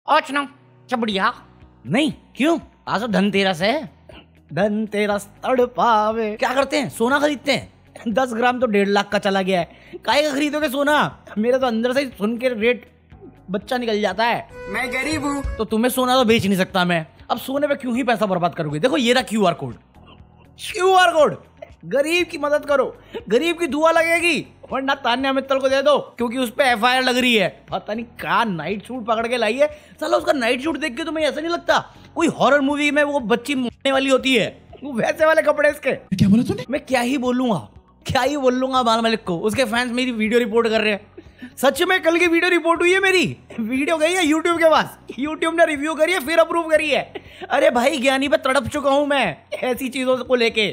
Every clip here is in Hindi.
आज ना चबड़िया नहीं, क्यों? आज तो धनतेरस है। धनतेरस तड़पावे। क्या करते हैं? सोना खरीदते हैं। 10 ग्राम तो 1.5 लाख का चला गया है। काहे का खरीदोगे सोना? मेरा तो अंदर से ही सुन के रेट बच्चा निकल जाता है। मैं गरीब हूँ तो तुम्हें सोना तो बेच नहीं सकता मैं। अब सोने पे क्यों ही पैसा बर्बाद करोगे? देखो ये रहा QR कोड। QR कोड, गरीब की मदद करो, गरीब की दुआ लगेगी। वरना तान्या मित्तल को दे दो, क्योंकि उस पे FIR लग रही है। पता नहीं कहाँ नाइट शूट पकड़ के लाई है। साला उसका नाइट शूट देख के तुम्हें ऐसा नहीं लगता कोई हॉरर मूवी में वो बच्ची मरने वाली होती है? वो वैसे वाले कपड़े इसके। क्या बोला तूने? मैं क्या ही बोलूंगा, क्या ही बोल लूंगा बाल मलिक को। उसके फैंस मेरी वीडियो रिपोर्ट कर रहे हैं। सच में कल की वीडियो रिपोर्ट हुई है मेरी। वीडियो गई है यूट्यूब के पास, यूट्यूब ने रिव्यू करी है, फिर अप्रूव करी है। अरे भाई ज्ञानी पे तड़प चुका हूं मैं ऐसी चीजों को लेके।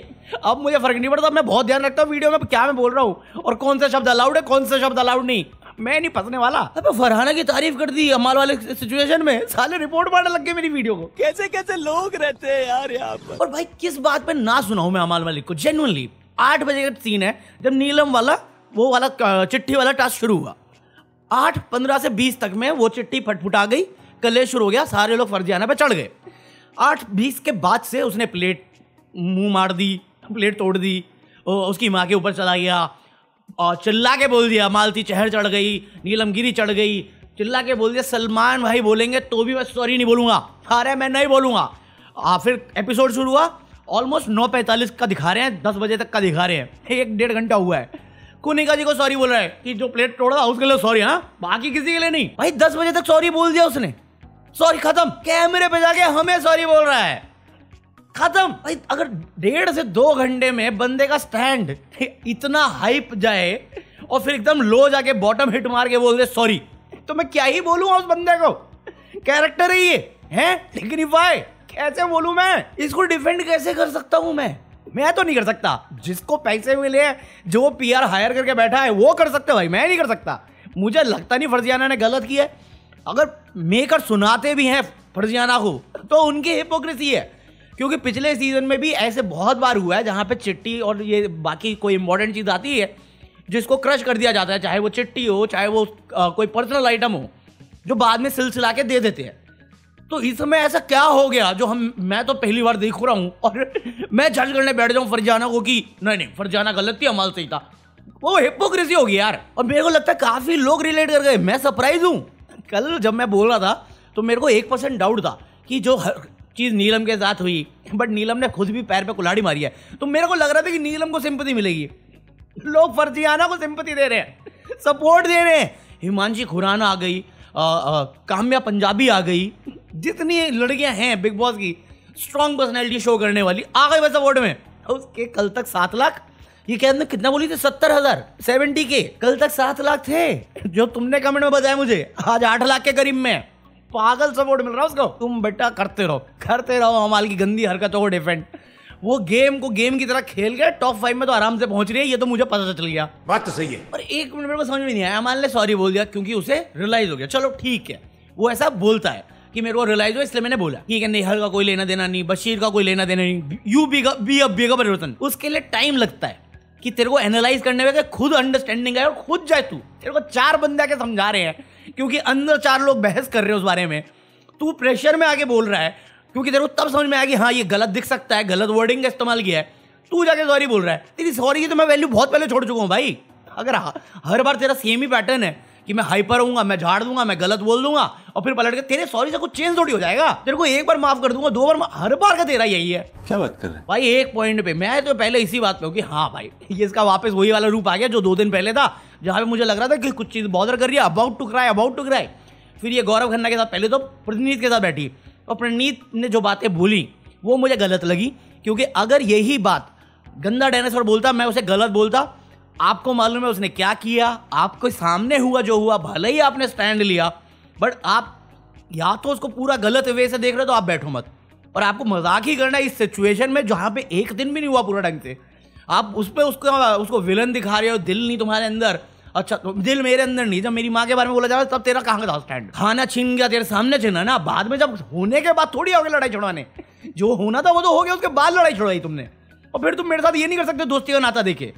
अब मुझे फर्क नहीं पड़ता। मैं बहुत ध्यान रखता हूँ वीडियो में क्या मैं बोल रहा हूँ और कौन सा शब्द अलाउड है, कौन सा शब्द अलाउड नहीं। मैं नहीं फंसने वाला। अब फरहाना की तारीफ कर दी अमाल वाले सिचुएशन में, साले रिपोर्ट मारने लग गए मेरी वीडियो को। कैसे कैसे लोग रहते हैं यार यहाँ पर। और भाई किस बात पे ना सुनाऊं मैं अमाल मलिक को। जेन्युइनली 8 बजे का सीन है जब नीलम वाला वो वाला चिट्ठी वाला टास्क शुरू हुआ। 8:15 से 20 तक में वो चिट्ठी फटफुटा गई, कलेश शुरू हो गया, सारे लोग फर्जियाना पे चढ़ गए। 8:20 के बाद से उसने प्लेट मुंह मार दी, प्लेट तोड़ दी, उसकी माँ के ऊपर चला गया और चिल्ला के बोल दिया मालती चहर चढ़ गई, नीलमगिरी चढ़ गई, चिल्ला के बोल दिया सलमान भाई बोलेंगे तो भी मैं सॉरी नहीं बोलूंगा। अरे मैं नहीं बोलूंगा। फिर एपिसोड शुरू हुआ। ऑलमोस्ट 9:45 का दिखा रहे हैं, 10 बजे तक का दिखा रहे हैं। 1-1.5 घंटा हुआ है। कुनिका जी को सॉरी बोल रहा है कि जो प्लेट तोड़ा उसके लिए सॉरी, हाँ, बाकी किसी के लिए नहीं। भाई 10 बजे तक सॉरी बोल दिया उसने, सॉरी खत्म। कैमरे पे जाके हमें सॉरी बोल रहा है, खत्म। भाई अगर 1.5 से 2 घंटे में बंदे का स्टैंड इतना हाइप जाए और फिर एकदम लो जाके बॉटम हिट मार के बोल दे सॉरी, तो मैं क्या ही बोलूंगा उस बंदे को? कैरेक्टर है ये, है डिग्निफाई। कैसे बोलूं मैं इसको? डिफेंड कैसे कर सकता हूं मैं तो नहीं कर सकता। जिसको पैसे मिले, जो PR हायर करके बैठा है वो कर सकते भाई, मैं नहीं कर सकता। मुझे लगता नहीं फर्जियाना ने गलत किया है। अगर मेकर सुनाते भी हैं फर्जियाना को तो उनकी हिपोक्रेसी है, क्योंकि पिछले सीजन में भी ऐसे बहुत बार हुआ है जहां पे चिट्ठी और ये बाकी कोई इंपॉर्टेंट चीज आती है जिसको क्रश कर दिया जाता है, चाहे वो चिट्ठी हो, चाहे वो कोई पर्सनल आइटम हो, जो बाद में सिलसिला के दे देते हैं। तो इस समय ऐसा क्या हो गया जो मैं तो पहली बार देख रहा हूं और मैं जज करने बैठ जाऊं फरजाना को कि नहीं फरजाना गलत थी, अमाल सही था। वो हिपोक्रेसी होगी यार। और मेरे को लगता है काफी लोग रिलेट कर गए। मैं सरप्राइज हूं। कल जब मैं बोल रहा था तो मेरे को 1% डाउट था कि जो चीज नीलम के साथ हुई, बट नीलम ने खुद भी पैर पे कुल्हाड़ी मारी है, तो मेरे को लग रहा था कि नीलम को सिंपैथी मिलेगी। लोग फरजियाना को सिंपैथी दे रहे हैं, सपोर्ट दे रहे हैं। हिमांशी खुराना आ गई, काम्या पंजाबी आ गई, जितनी लड़कियां हैं बिग बॉस की स्ट्रॉन्ग पर्सनैलिटी शो करने वाली आ गई वैसा वोट में। उसके कल तक 7 लाख, ये कहते हैं कितना बोली थी, 70,000, 70K। कल तक 7 लाख थे जो तुमने कमेंट में बताया मुझे, आज 8 लाख के करीब में। पागल सपोर्ट मिल रहा है उसको। तुम बेटा करते रहो अमाल की गंदी हरकतों को डिफेंड। वो गेम को गेम की तरह खेल के टॉप 5 में तो आराम से पहुंच रही है, ये तो मुझे पता चल गया। बात तो सही है। और 1 मिनट मेरे को समझ में नहीं आया। अमाल ने सॉरी बोल दिया क्योंकि उसे रियलाइज हो गया। चलो ठीक है, वो ऐसा बोलता है कि मेरे को रियलाइज हो इसलिए मैंने बोला। ठीक है, नेहल का कोई लेना देना नहीं, बशीर का कोई लेना देना नहीं, यू बी का परिवर्तन। उसके लिए टाइम लगता है कि तेरे को एनालाइज करने में खुद अंडरस्टैंडिंग है और खुद जाए तू। तेरे को 4 बंदे आके समझा रहे हैं क्योंकि अंदर 4 लोग बहस कर रहे हैं उस बारे में। तू प्रेशर में आके बोल रहा है क्योंकि तेरे को तब समझ में आया कि हाँ ये गलत दिख सकता है, गलत वर्डिंग का इस्तेमाल किया है। तू जाके सॉरी बोल रहा है। तेरी सॉरी की तो मैं वैल्यू बहुत पहले छोड़ चुका हूँ भाई। अगर हर बार तेरा सेम ही पैटर्न है कि मैं हाइपर होऊंगा, मैं झाड़ दूंगा, मैं गलत बोल दूंगा और फिर पलट के तेरे सॉरी से कुछ चेंज थोड़ी हो जाएगा। तेरे को 1 बार माफ कर दूंगा, 2 बार, हर बार का तेरा यही है। क्या बात कर रहे हैं भाई? एक पॉइंट पे मैं तो पहले इसी बात पे हूँ कि हाँ भाई ये इसका वापस वही वाला रूप आ गया जो 2 दिन पहले था, जहां पे मुझे लग रहा था कि कुछ चीज बॉदर कर रही है, अबाउट टू क्राई। फिर ये गौरव खन्ना के साथ पहले तो प्रणीत के साथ बैठी और प्रणीत ने जो बातें बोली वो मुझे गलत लगी, क्योंकि अगर यही बात गंदा डायनासोर बोलता, मैं उसे गलत बोलता। आपको मालूम है उसने क्या किया, आपको सामने हुआ जो हुआ, भले ही आपने स्टैंड लिया, बट आप या तो उसको पूरा गलत वे से देख रहे हो तो आप बैठो मत। और आपको मजाक ही करना है इस सिचुएशन में जहां पे 1 दिन भी नहीं हुआ पूरा ढंग से। आप उस पर उसको विलन दिखा रहे हो। दिल नहीं तुम्हारे अंदर? अच्छा तो दिल मेरे अंदर नहीं। जब मेरी माँ के बारे में बोला जा रहा तब तेरा कहाँ का था स्टैंड? खाना छीन गया तेरे सामने छीना ना, बाद में जब होने के बाद थोड़ी आओगे लड़ाई छुड़वाने। जो होना था वो तो हो गया, उसके बाद लड़ाई छुड़वाई तुमने। और फिर तुम मेरे साथ ये नहीं कर सकते दोस्ती का नाता देखे।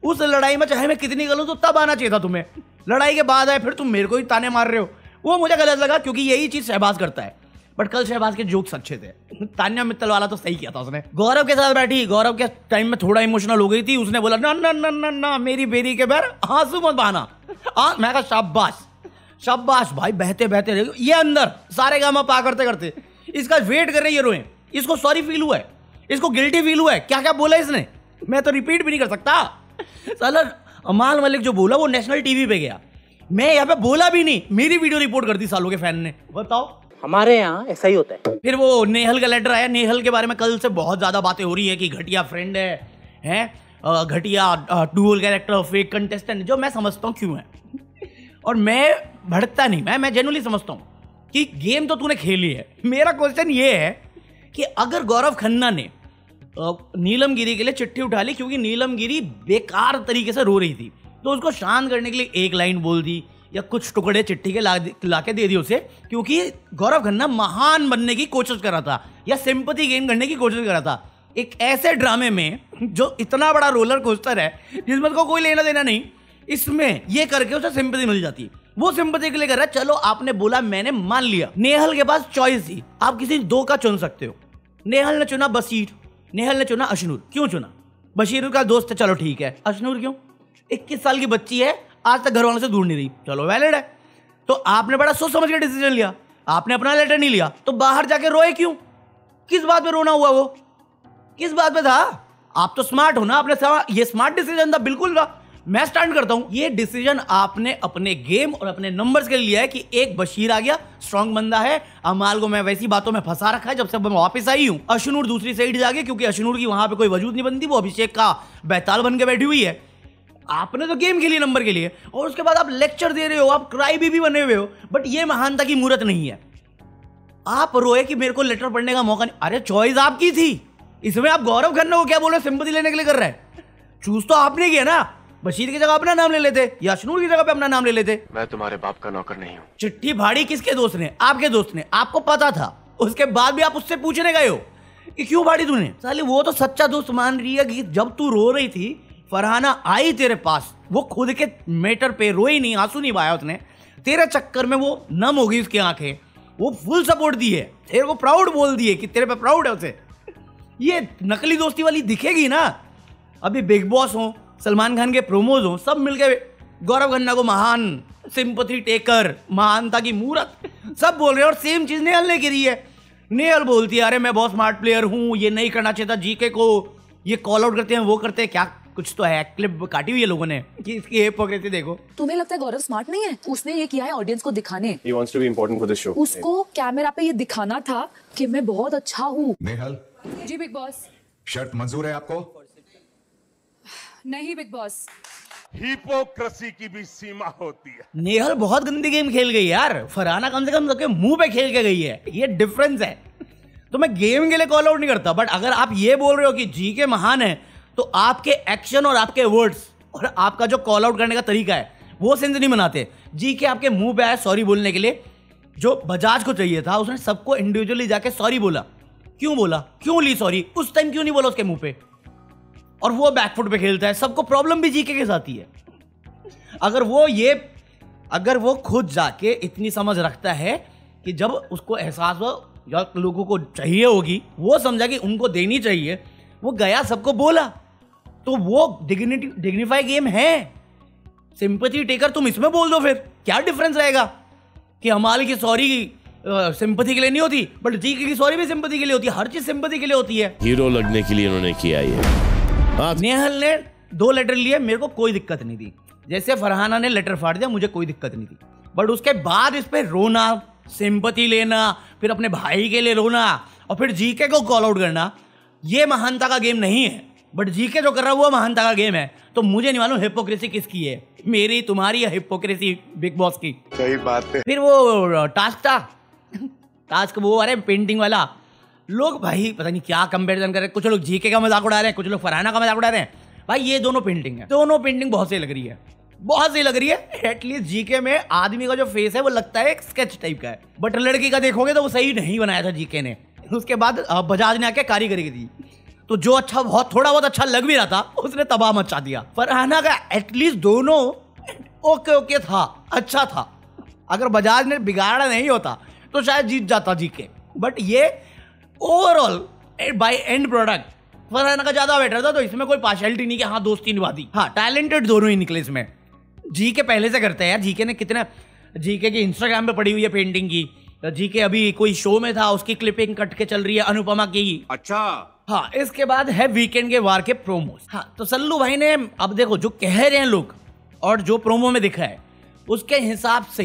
उस लड़ाई में चाहे मैं कितनी गलत तो तब आना चाहिए था तुम्हें। लड़ाई के बाद आए फिर तुम मेरे को ही ताने मार रहे हो। वो मुझे गलत लगा क्योंकि यही चीज शहबाज करता है, बट कल शहबाज के जोक्स अच्छे थे। तान्या मित्तल वाला तो सही किया था उसने। गौरव के साथ बैठी, गौरव के टाइम में थोड़ा इमोशनल हो गई थी, उसने बोला ना ना ना ना ना मेरी बेरी के पैर आंसू मत बहाना। मैं कहा शाबाश शाबाश भाई, बहते बहते रहे। ये अंदर सारे गामा पा करते करते इसका वेट कर रहे हैं हीरोइन, इसको सॉरी फील हुआ है, इसको गिल्टी फील हुआ है, क्या क्या बोला इसने मैं तो रिपीट भी नहीं कर सकता। साला अमाल मलिक जो बोला वो नेशनल टीवी पे गया, मैं यहाँ पे बोला भी नहीं, मेरी वीडियो रिपोर्ट कर दी सालों के फैन ने। बताओ हमारे यहाँ ऐसा ही होता है। फिर वो नेहल का लेटर आया, नेहल के बारे में कल से बहुत ज्यादा बातें हो रही है कि घटिया फ्रेंड है घटिया डुअल कैरेक्टर फेक कंटेस्टेंट, जो मैं समझता हूँ क्यों है। और मैं भड़कता नहीं, मैं जेन्युइनली समझता हूँ कि गेम तो तूने खेली है। मेरा क्वेश्चन ये है कि अगर गौरव खन्ना ने नीलम गिरी के लिए चिट्ठी उठा ली क्योंकि नीलम गिरी बेकार तरीके से रो रही थी, तो उसको शांत करने के लिए एक लाइन बोल दी या कुछ टुकड़े चिट्ठी के ला के दे दिए उसे, क्योंकि गौरव खन्ना महान बनने की कोशिश कर रहा था या सिंपैथी गेन करने की कोशिश कर रहा था एक ऐसे ड्रामे में जो इतना बड़ा रोलर कोस्टर है जिसमें उसको कोई लेना देना नहीं, इसमें ये करके उसे सिंपैथी मिल जाती। वो सिंपैथी के लिए कर रहा है, चलो आपने बोला मैंने मान लिया। नेहल के पास चॉइस थी, आप किसी दो का चुन सकते हो। नेहल ने चुना बशीर, नेहल ने चुना अशनूर। क्यों चुना? बशीर का दोस्त है, चलो ठीक है। अशनूर क्यों? 21 साल की बच्ची है, आज तक घर वालों से दूर नहीं रही, चलो वैलिड है। तो आपने बड़ा सोच समझ के डिसीजन लिया, आपने अपना लेटर नहीं लिया, तो बाहर जाके रोए क्यों? किस बात पे रोना हुआ? वो किस बात पे था? आप तो स्मार्ट हो ना, आपने ये स्मार्ट डिसीजन था बिल्कुल था। मैं स्टैंड करता हूं, ये डिसीजन आपने अपने गेम और अपने नंबर्स के लिए लिया है कि एक बशीर आ गया, स्ट्रांग बंदा है, अमाल को मैं वैसी बातों में फंसा रखा है जब से मैं वापस आई हूं। अशनूर दूसरी साइड जा गई क्योंकि अशनूर की वहां पे कोई वजूद नहीं बनती, वो अभिषेक का बैताल बन के बैठी हुई है। आपने तो गेम खेली नंबर के लिए, और उसके बाद आप लेक्चर दे रहे हो, आप क्राई भी बने हुए हो, बट ये महानता की मूर्त नहीं है। आप रोए कि मेरे को लेटर पढ़ने का मौका नहीं, अरे चॉइस आपकी थी। इसमें आप गौरव खन्ना को क्या बोल रहे हो सिंपैथी लेने के लिए कर रहे हैं? चूज तो आपने किया ना, बशीर की जगह अपना नाम ले लेते या अशनूर की जगह पे अपना नाम ले लेते। मैं तुम्हारे बाप का नौकर नहीं हूँ। चिट्ठी फाड़ी किसके दोस्त ने? आपके दोस्त ने, आपको पता था, उसके बाद भी आप उससे पूछने गए हो कि क्यों फाड़ी तूने। साले वो तो सच्चा दोस्त मान रही है कि जब तू रो रही थी फरहाना आई तेरे पास, वो खुद के मैटर पे रोई नहीं, आंसू नहीं बहाया उसने, तेरे चक्कर में वो नम हो गई उसकी आंखें, वो फुल सपोर्ट दी है, तेरे को प्राउड बोल दिए कि तेरे पे प्राउड है उसे। ये नकली दोस्ती वाली दिखेगी ना। अभी बिग बॉस हो, सलमान खान के प्रोमोज हो, सब मिलके गौरव खन्ना को महान, सिंपैथी टेकर, महानता की मूरत सब बोल रहे हैं, और सेम चीज नेहल ने करी है। नेहल बोलती है अरे मैं बहुत स्मार्ट प्लेयर हूं, ये नहीं करना चाहिए था जीके को, ये कॉल आउट करते हैं, वो करते हैं, क्या कुछ तो है, क्लिप काटी हुई है लोगों ने कि इसकी हिपोक्रेसी देखो। तुम्हें लगता है गौरव स्मार्ट नहीं है? उसने ये किया है ऑडियंस को दिखाने। He wants to be important for the show. उसको कैमरा पे ये दिखाना था कि मैं बहुत अच्छा हूँ। नेहल, जी बिग बॉस। शर्त मंजूर है आपको? नहीं बिग बॉस। हिपोक्रेसी की भी सीमा होती है। नेहल बहुत गंदी गेम खेल गई यार, फरहाना कम से कम सबके मुंह पे खेल के गई है, ये डिफरेंस है। तो मैं गेम के लिए कॉल आउट नहीं करता, बट अगर आप ये बोल रहे हो कि जी के महान है, तो आपके एक्शन और आपके वर्ड्स और आपका जो कॉल आउट करने का तरीका है वो सेंस नहीं बनाते। जी के आपके मुंह पे आया सॉरी बोलने के लिए, जो बजाज को चाहिए था उसने सबको इंडिविजुअली जाके सॉरी बोला। क्यों बोला? क्यों ली सॉरी? उस टाइम क्यों नहीं बोला उसके मुंह पे? और वो बैकफुट पे खेलता है, सबको प्रॉब्लम भी जीके के साथ ही है। अगर वो खुद जाके इतनी समझ रखता है कि जब उसको एहसास हो या लोगों को चाहिए होगी, वो समझा कि उनको देनी चाहिए, वो गया सबको बोला, तो वो डिग्निफाई गेम है। सिंपैथी टेकर तुम इसमें बोल दो, फिर क्या डिफरेंस रहेगा कि हमारी की सॉरी सिंपैथी के लिए नहीं होती, बट जीके की सॉरी भी सिंपैथी के लिए होती है। हर चीज सिंपैथी के लिए होती है। हीरो लगने के लिए उन्होंने किया ये। नेहल ने 2 लेटर लिए, मेरे को कोई दिक्कत नहीं थी। जैसे फरहाना ने लेटर फाड़ दिया, मुझे कोई दिक्कत नहीं थी, बट उसके बाद इस पे रोना, सिंपैथी लेना, फिर अपने भाई के लिए रोना और फिर जीके को कॉल आउट करना, ये महानता का गेम नहीं है। बट जीके जो कर रहा है वो महानता का गेम है। तो मुझे नहीं मालूम हिपोक्रेसी किसकी है, मेरी, तुम्हारी या हिपोक्रेसी बिग बॉस की। सही बात है। फिर वो टास्क वो अरे पेंटिंग वाला, लोग भाई पता नहीं क्या कंपैरिजन कर रहे हैं। कुछ लोग जीके का मजाक उड़ा रहे हैं, कुछ लोग फरहाना का मजाक उड़ा रहे हैं। भाई ये दोनों पेंटिंग है, दोनों पेंटिंग बहुत सही लग रही है, बहुत सही लग रही है। एटलीस्ट जीके में आदमी का जो फेस है वो लगता है एक स्केच टाइप का है, बट लड़की का देखोगे तो वो सही नहीं बनाया था जीके ने। उसके बाद बजाज ने आके कारीगरी दी, तो जो अच्छा थोड़ा बहुत अच्छा लग भी रहा था उसने तबाह मचा दिया। फरहाना का एटलीस्ट दोनों ओके था, अच्छा था, अगर बजाज ने बिगाड़ा नहीं होता तो शायद जीत जाता जीके, बट ये overall by and product Farhana का ज्यादा बेटर था। तो इसमें कोई पार्शियलिटी नहीं कि हाँ दोस्ती निभा दी। हाँ टैलेंटेड दोनों ही निकले इसमें। जीके पहले से करते हैं यार, जीके ने कितना, जीके की इंस्टाग्राम पे पड़ी हुई है पेंटिंग की, जीके अभी कोई शो में था उसकी क्लिपिंग कट के चल रही है अनुपमा की। अच्छा हाँ इसके बाद है वीकेंड के वार के प्रोमोस। हाँ तो सल्लू भाई ने, अब देखो जो कह रहे हैं लोग और जो प्रोमो में दिखा है उसके हिसाब से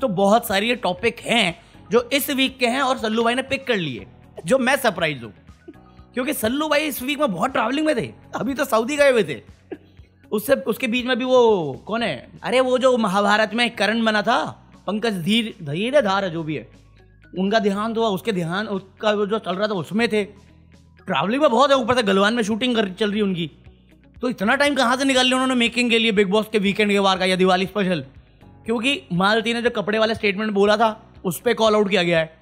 तो बहुत सारी ये टॉपिक हैं जो इस वीक के हैं और सल्लू भाई ने पिक कर लिए, जो मैं सरप्राइज हूँ क्योंकि सल्लू भाई इस वीक में बहुत ट्रैवलिंग में थे। अभी तो सऊदी गए हुए थे, उससे उसके बीच में भी वो कौन है, अरे वो जो महाभारत में करण बना था पंकज धीर धार जो भी है, उनका देहांत हुआ, उसके ध्यान उसका जो चल रहा था उसमें थे। ट्रैवलिंग में बहुत है, ऊपर से गलवान में शूटिंग चल रही है उनकी। तो इतना टाइम कहाँ से निकाल लिया उन्होंने मेकिंग के लिए बिग बॉस के वीकेंड के वार का या दिवाली स्पेशल? क्योंकि मालती ने जो कपड़े वाले स्टेटमेंट बोला था उस पर कॉल आउट किया गया है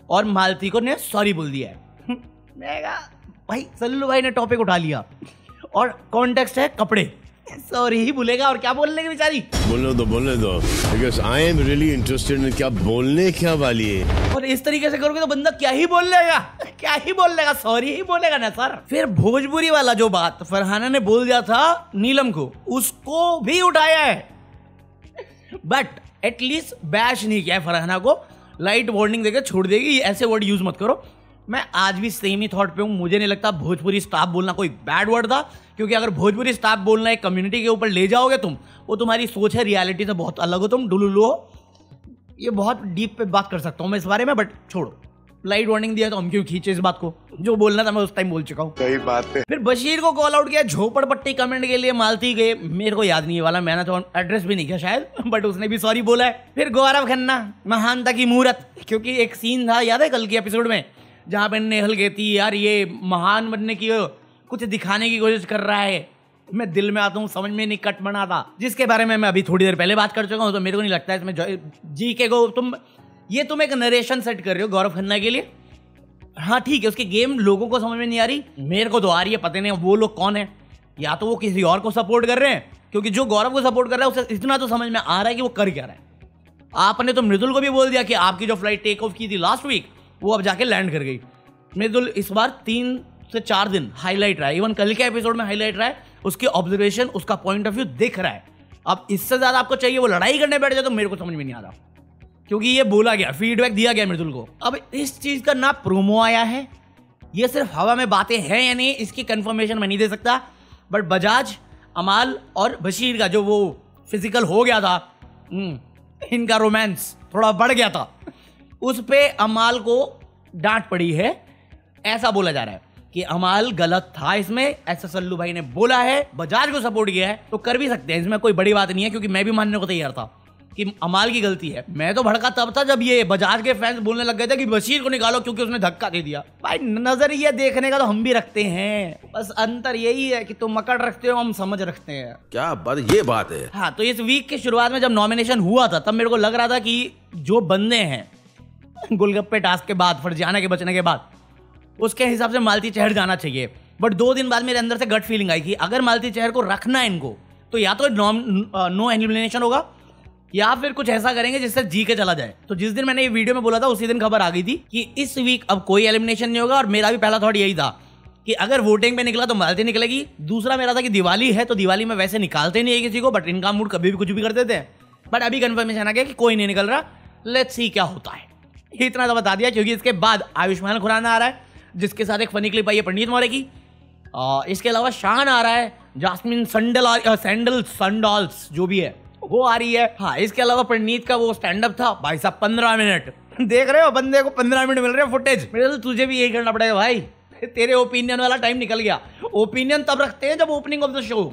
और मालती को ने सॉरी बोल दिया है। मैं कहा भाई सल्लू भाई ने टॉपिक उठा लिया और कॉन्टेक्स्ट है कपड़े, सॉरी ही बोलेगा और क्या बोलने की बेचारी। बोलने दो because I am really interested in क्या बोलने क्या वाली है। और इस तरीके से करोगे तो बंदा क्या ही बोल लेगा, क्या ही बोल लेगा, सॉरी ही बोलेगा ना सर। फिर भोजपुरी वाला जो बात फरहाना ने बोल दिया था नीलम को, उसको भी उठाया है, बट एटलीस्ट बैश नहीं किया है फरहाना को, लाइट वार्निंग देकर छोड़ देगी, ऐसे वर्ड यूज मत करो। मैं आज भी सेम ही थॉट पे हूँ, मुझे नहीं लगता भोजपुरी स्टाफ बोलना कोई बैड वर्ड था, क्योंकि अगर भोजपुरी स्टाफ बोलना एक कम्युनिटी के ऊपर ले जाओगे तुम, वो तुम्हारी सोच है, रियलिटी से बहुत अलग हो, तुम डुलुलु हो। ये बहुत डीप पे बात कर सकता हूँ मैं इस बारे में, बट छोड़ो, लाइट वार्निंग दिया तो हम क्यों खींचे इस बात को, जो बोलना था मैं उस टाइम बोल चुका हूँ। सही बात है। फिर बशीर को कॉल आउट किया झोपड़पट्टी कमेंट के लिए, मालती गए, मेरे को याद नहीं है वाला, मैंने तो एड्रेस भी नहीं किया शायद, बट उसने भी सॉरी बोला है। फिर गौरव खन्ना महानता की मूरत, क्योंकि एक सीन था याद है कल के एपिसोड में जहाँ पे नेहल कहती यार ये महान बनने की कुछ दिखाने की कोशिश कर रहा है, मैं दिल में आता हूँ समझ में नहीं कट बना था, जिसके बारे में मैं अभी थोड़ी देर पहले बात कर चुका हूँ। तो मेरे को नहीं लगता है इसमें जीके को तुम एक नरेशन सेट कर रहे हो गौरव खन्ना के लिए। हाँ ठीक है, उसकी गेम लोगों को समझ में नहीं आ रही, मेरे को तो आ रही है, पता नहीं वो लोग कौन है, या तो वो किसी और को सपोर्ट कर रहे हैं, क्योंकि जो गौरव को सपोर्ट कर रहा है उसे इतना तो समझ में आ रहा है कि वो कर क्या रहा है। आपने तो मृदुल को भी बोल दिया कि आपकी जो फ्लाइट टेक ऑफ की थी लास्ट वीक वो अब जाके लैंड कर गई। मृदुल इस बार 3 से 4 दिन हाईलाइट रहा है, इवन कल के एपिसोड में हाईलाइट रहा है, उसकी ऑब्जर्वेशन उसका पॉइंट ऑफ व्यू दिख रहा है। अब इससे ज्यादा आपको चाहिए वो लड़ाई करने बैठ जाए तो मेरे को समझ में नहीं आ रहा, क्योंकि ये बोला गया, फीडबैक दिया गया मृदुल को। अब इस चीज का ना प्रोमो आया है, ये सिर्फ हवा में बातें हैं या नहीं इसकी कंफर्मेशन मैं नहीं दे सकता, बट बजाज, अमाल और बशीर का जो वो फिजिकल हो गया था, इनका रोमांस थोड़ा बढ़ गया था, उस पे अमाल को डांट पड़ी है, ऐसा बोला जा रहा है कि अमाल गलत था इसमें, ऐसा सल्लू भाई ने बोला है, बजाज को सपोर्ट किया है तो कर भी सकते हैं, इसमें कोई बड़ी बात नहीं है, क्योंकि मैं भी मानने को तैयार था कि अमाल की गलती है। मैं तो भड़का तब था जब ये बजाज के फैंस बोलने लग गए थे कि बशीर को निकालो क्योंकि उसने धक्का दे दिया। भाई नजरिया देखने का तो हम भी रखते हैं, बस अंतर यही है कि तुम मकड़ रखते हो, हम समझ रखते हैं। क्या बात, ये बात है। हाँ तो इस वीक की शुरुआत में जब नॉमिनेशन हुआ था तब मेरे को लग रहा था कि जो बंदे हैं गोलगप्पे टास्क के बाद, फरजाना के बचने के बाद, उसके हिसाब से मालती चहर जाना चाहिए। बट 2 दिन बाद मेरे अंदर से गट फीलिंग आई कि अगर मालती चहर को रखना है इनको तो या तो नो एलिमिनेशन होगा या फिर कुछ ऐसा करेंगे जिससे जी के चला जाए। तो जिस दिन मैंने ये वीडियो में बोला था उसी दिन खबर आ गई थी कि इस वीक अब कोई एलिमिनेशन नहीं होगा, और मेरा भी पहला थॉट यही था कि अगर वोटिंग पे निकला तो मालती निकलेगी। दूसरा मेरा था कि दिवाली है तो दिवाली में वैसे निकालते नहीं है किसी को, बट इनका मूड कभी भी कुछ भी कर देते हैं। बट अभी कंफर्मेशन आ गया कि कोई नहीं निकल रहा, लेट्स सी क्या होता है, इतना तो बता दिया। क्योंकि इसके बाद आयुष्मान खुराना आ रहा है जिसके साथ एक फनी क्लिप आई है पंडित मौर्य की, इसके अलावा शान आ रहा है, जास्मिन सैंडल संडॉल्स जो भी है वो आ रही है। हाँ इसके अलावा प्रणीत का वो स्टैंड अप था, भाई साहब 15 मिनट देख रहे हो, बंदे को 15 मिनट मिल रहे हैं फुटेज। मेरे तो तुझे भी यही करना पड़ेगा भाई, तेरे ओपिनियन वाला टाइम निकल गया। ओपिनियन तब रखते हैं जब ओपनिंग ऑफ द शो,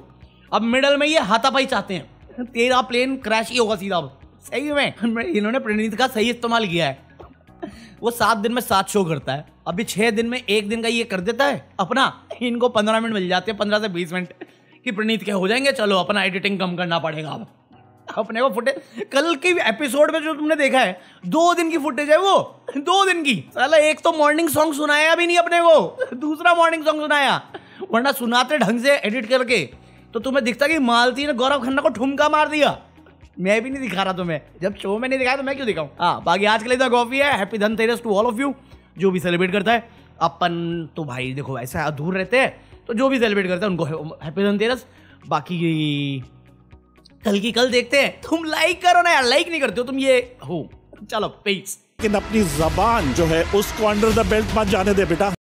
अब मिडल में ये हाथापाई चाहते हैं, तेरा प्लेन क्रैश ही होगा सीधा। सही में इन्होंने प्रणीत का सही इस्तेमाल किया है, वो 7 दिन में 7 शो करता है, अभी 6 दिन में 1 दिन का ये कर देता है अपना, इनको 15 मिनट मिल जाते हैं, 15 से 20 मिनट कि प्रणीत के हो जाएंगे, चलो अपना एडिटिंग कम करना पड़ेगा अब अपने को। फुटेज कल के एपिसोड में जो तुमने देखा है 2 दिन की फुटेज है वो, 2 दिन की। साला एक तो मॉर्निंग सॉन्ग सुनाया भी नहीं अपने को, दूसरा मॉर्निंग सॉन्ग सुनाया, वरना सुनाते ढंग से एडिट करके तो तुम्हें दिखता कि मालती ने गौरव खन्ना को ठुमका मार दिया। मैं भी नहीं दिखा रहा तुम्हें, जब शो में नहीं दिखाया तो मैं क्यों दिखाऊं। हाँ, बाकी आज के लिए तो कॉफी है। Happy Dhanteras to all of you जो भी सेलिब्रेट करता है। अपन तो भाई देखो ऐसा अधूर रहते हैं, तो जो भी सेलिब्रेट करता है उनको हैप्पी धनतेरस। बाकी कल की कल देखते हैं। तुम लाइक करो ना यार, लाइक नहीं करते हो तुम, ये हो। चलो पीस। लेकिन अपनी जबान जो है उसको अंडर द बेल्ट मत जाने दे बेटा।